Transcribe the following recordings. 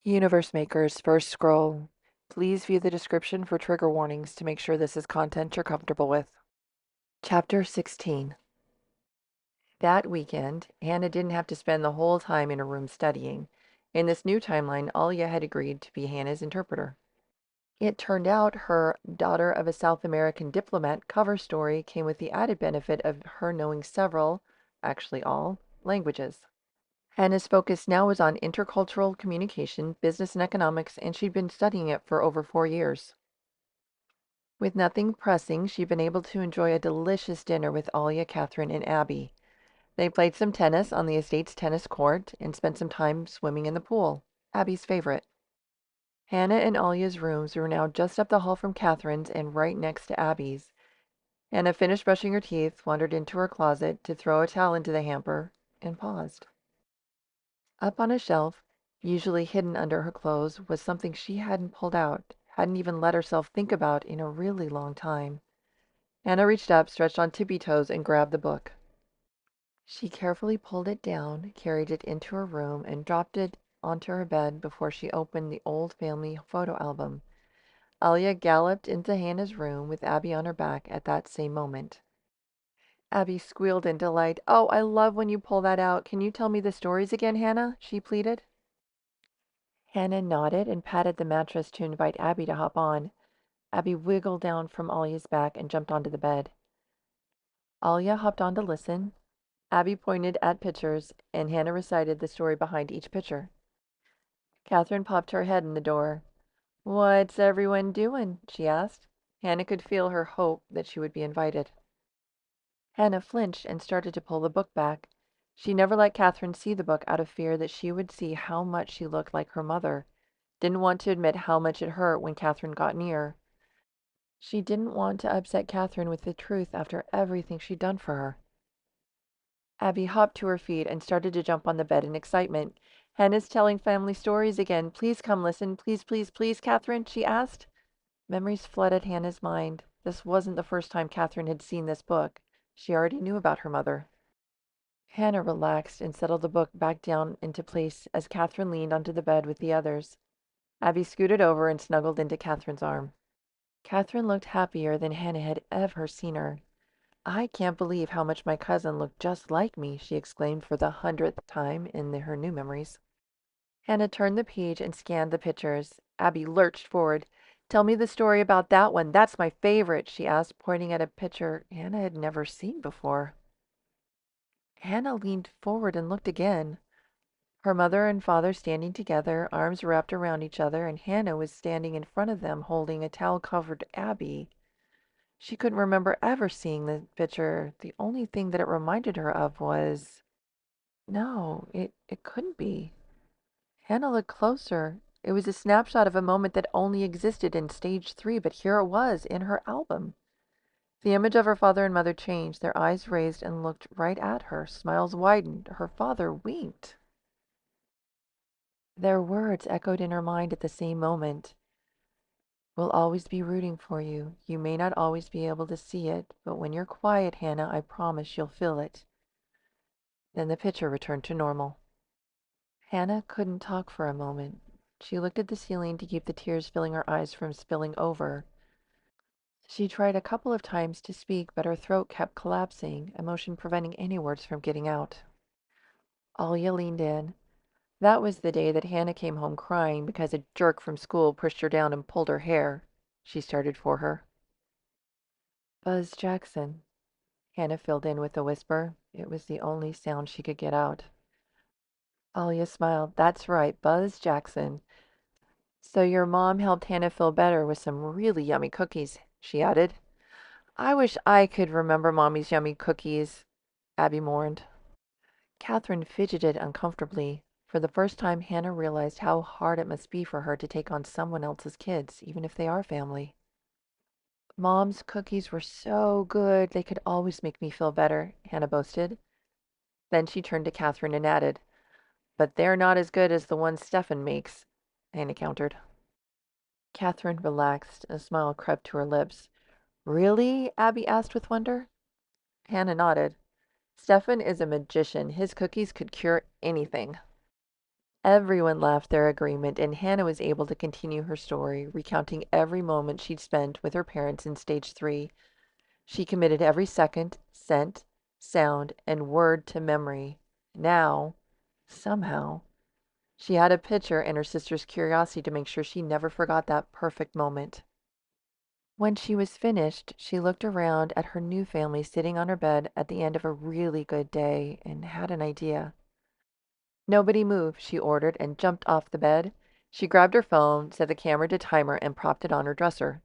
Universe Maker's first scroll. Please view the description for trigger warnings to make sure this is content you're comfortable with. Chapter 16. That weekend, Hannah didn't have to spend the whole time in her room studying. In this new timeline, Alia had agreed to be Hannah's interpreter. It turned out her Daughter of a South American Diplomat cover story came with the added benefit of her knowing several, actually all, languages. Hannah's focus now was on intercultural communication, business and economics, and she'd been studying it for over 4 years. With nothing pressing, she'd been able to enjoy a delicious dinner with Alia, Catherine, and Abby. They played some tennis on the estate's tennis court and spent some time swimming in the pool, Abby's favorite. Hannah and Alia's rooms were now just up the hall from Catherine's and right next to Abby's. Hannah finished brushing her teeth, wandered into her closet to throw a towel into the hamper, and paused. Up on a shelf, usually hidden under her clothes, was something she hadn't pulled out, hadn't even let herself think about in a really long time. Hannah reached up, stretched on tippy toes, and grabbed the book. She carefully pulled it down, carried it into her room, and dropped it onto her bed before she opened the old family photo album. Alia galloped into Hannah's room with Abby on her back at that same moment. Abby squealed in delight. "Oh, I love when you pull that out. Can you tell me the stories again, Hannah?" she pleaded. Hannah nodded and patted the mattress to invite Abby to hop on. Abby wiggled down from Alia's back and jumped onto the bed. Alia hopped on to listen. Abby pointed at pictures, and Hannah recited the story behind each picture. Catherine popped her head in the door. "What's everyone doing?" she asked. Hannah could feel her hope that she would be invited. Hannah flinched and started to pull the book back. She never let Catherine see the book out of fear that she would see how much she looked like her mother. Didn't want to admit how much it hurt when Catherine got near. She didn't want to upset Catherine with the truth after everything she'd done for her. Abby hopped to her feet and started to jump on the bed in excitement. "Hannah's telling family stories again. Please come listen. Please, please, please, Catherine," she asked. Memories flooded Hannah's mind. This wasn't the first time Catherine had seen this book. She already knew about her mother. Hannah relaxed and settled the book back down into place as Catherine leaned onto the bed with the others. Abby scooted over and snuggled into Catherine's arm. Catherine looked happier than Hannah had ever seen her. "I can't believe how much my cousin looked just like me," she exclaimed for the 100th time in her new memories. Hannah turned the page and scanned the pictures. Abby lurched forward. "Tell me the story about that one. That's my favorite," she asked, pointing at a picture Hannah had never seen before. Hannah leaned forward and looked again. Her mother and father standing together, arms wrapped around each other, and Hannah was standing in front of them holding a towel-covered Abby. She couldn't remember ever seeing the picture. The only thing that it reminded her of was... No, it couldn't be. Hannah looked closer. It was a snapshot of a moment that only existed in stage 3, but here it was, in her album. The image of her father and mother changed. Their eyes raised and looked right at her. Smiles widened. Her father winked. Their words echoed in her mind at the same moment. "We'll always be rooting for you. You may not always be able to see it, but when you're quiet, Hannah, I promise you'll feel it." Then the picture returned to normal. Hannah couldn't talk for a moment. She looked at the ceiling to keep the tears filling her eyes from spilling over. She tried a couple of times to speak, but her throat kept collapsing, emotion preventing any words from getting out. Alia leaned in. That was the day that Hannah came home crying because a jerk from school pushed her down and pulled her hair. She started for her. "Buzz Jackson," Hannah filled in with a whisper. It was the only sound she could get out. Alia smiled. "That's right, Buzz Jackson. So your mom helped Hannah feel better with some really yummy cookies," she added. "I wish I could remember Mommy's yummy cookies," Abby mourned. Catherine fidgeted uncomfortably. For the first time, Hannah realized how hard it must be for her to take on someone else's kids, even if they are family. "Mom's cookies were so good, they could always make me feel better," Hannah boasted. Then she turned to Catherine and added, "But they're not as good as the ones Stefan makes," Hannah countered. Catherine relaxed. A smile crept to her lips. "Really?" Abby asked with wonder. Hannah nodded. "Stefan is a magician. His cookies could cure anything." Everyone laughed their agreement, and Hannah was able to continue her story, recounting every moment she'd spent with her parents in stage 3. She committed every second, scent, sound, and word to memory. Now, somehow, she had a picture and her sister's curiosity to make sure she never forgot that perfect moment. When she was finished, she looked around at her new family sitting on her bed at the end of a really good day and had an idea. "Nobody move," she ordered and jumped off the bed. She grabbed her phone, set the camera to timer, and propped it on her dresser.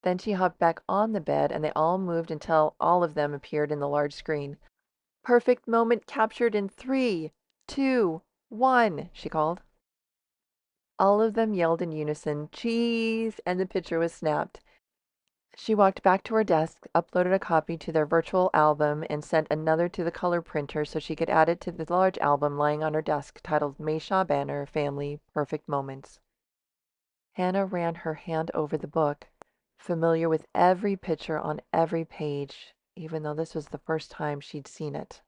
Then she hopped back on the bed and they all moved until all of them appeared in the large screen. "Perfect moment captured in 3, 2, 1," she called. All of them yelled in unison, "Cheese!" and the picture was snapped. She walked back to her desk, uploaded a copy to their virtual album, and sent another to the color printer so she could add it to the large album lying on her desk titled Mayshaw Banner Family Perfect Moments. Hannah ran her hand over the book, familiar with every picture on every page, even though this was the first time she'd seen it.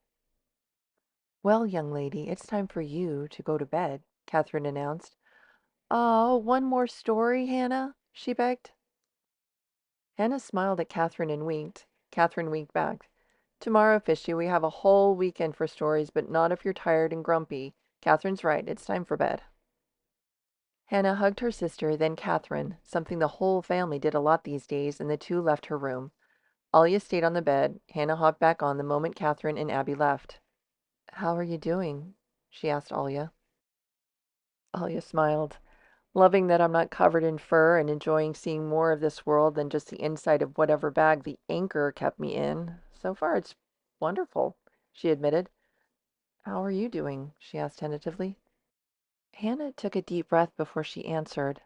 "Well, young lady, it's time for you to go to bed," Catherine announced. "Oh, one more story, Hannah?" she begged. Hannah smiled at Catherine and winked. Catherine winked back. "Tomorrow, Fishy, we have a whole weekend for stories, but not if you're tired and grumpy. Catherine's right. It's time for bed." Hannah hugged her sister, then Catherine, something the whole family did a lot these days, and the two left her room. Alia stayed on the bed. Hannah hopped back on the moment Catherine and Abby left. "How are you doing?" she asked Alia. Alia smiled. "Loving that I'm not covered in fur and enjoying seeing more of this world than just the inside of whatever bag the anchor kept me in. So far, it's wonderful," she admitted. "How are you doing?" she asked tentatively. Hannah took a deep breath before she answered.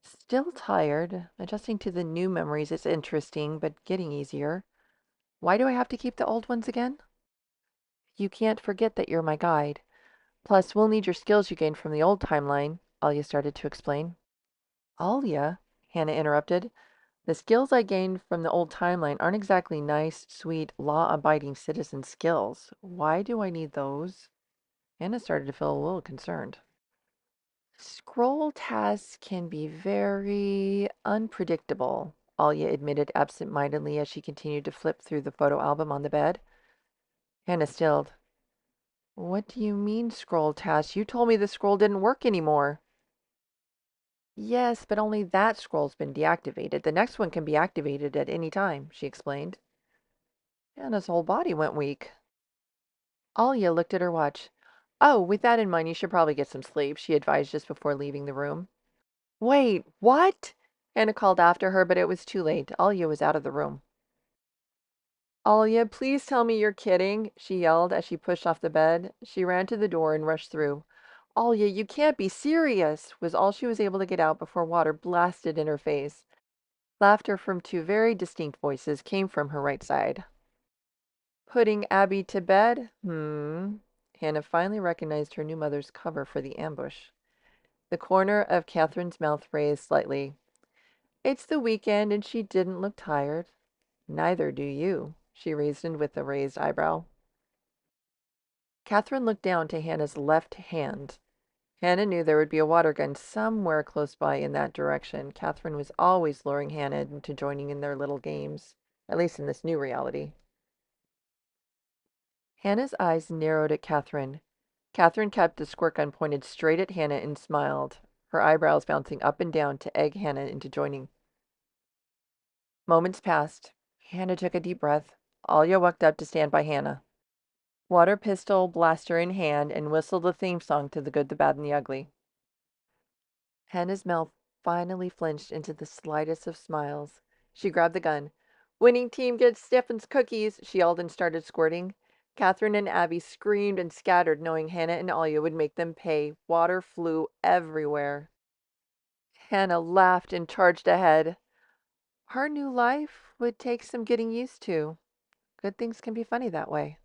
"Still tired. Adjusting to the new memories is interesting, but getting easier. Why do I have to keep the old ones again?" "You can't forget that you're my guide. Plus, we'll need your skills you gained from the old timeline," Alia started to explain. "Alia," Hannah interrupted, "the skills I gained from the old timeline aren't exactly nice, sweet, law-abiding citizen skills. Why do I need those?" Hannah started to feel a little concerned. "Scroll tasks can be very unpredictable," Alia admitted absent-mindedly as she continued to flip through the photo album on the bed. Hannah stilled. "What do you mean, scroll tasks? You told me the scroll didn't work anymore." "Yes, but only that scroll's been deactivated. The next one can be activated at any time," she explained. Hannah's whole body went weak. Alia looked at her watch. "Oh, with that in mind, you should probably get some sleep," she advised just before leaving the room. "Wait, what?" Hannah called after her, but it was too late. Alia was out of the room. "Alia, please tell me you're kidding," she yelled as she pushed off the bed. She ran to the door and rushed through. "Alia, you can't be serious," was all she was able to get out before water blasted in her face. Laughter from two very distinct voices came from her right side. "Putting Abby to bed? Hannah finally recognized her new mother's cover for the ambush. The corner of Catherine's mouth raised slightly. "It's the weekend and she didn't look tired." "Neither do you," she reasoned with a raised eyebrow. Catherine looked down to Hannah's left hand. Hannah knew there would be a water gun somewhere close by in that direction. Catherine was always luring Hannah into joining in their little games, at least in this new reality. Hannah's eyes narrowed at Catherine. Catherine kept the squirt gun pointed straight at Hannah and smiled, her eyebrows bouncing up and down to egg Hannah into joining. Moments passed. Hannah took a deep breath. Alia walked up to stand by Hannah, water pistol blaster in hand, and whistled the theme song to The Good, the Bad, and the Ugly. Hannah's mouth finally flinched into the slightest of smiles. She grabbed the gun. "Winning team gets Stefan's cookies," she yelled and started squirting. Catherine and Abby screamed and scattered, knowing Hannah and Alia would make them pay. Water flew everywhere. Hannah laughed and charged ahead. Her new life would take some getting used to. Good things can be funny that way.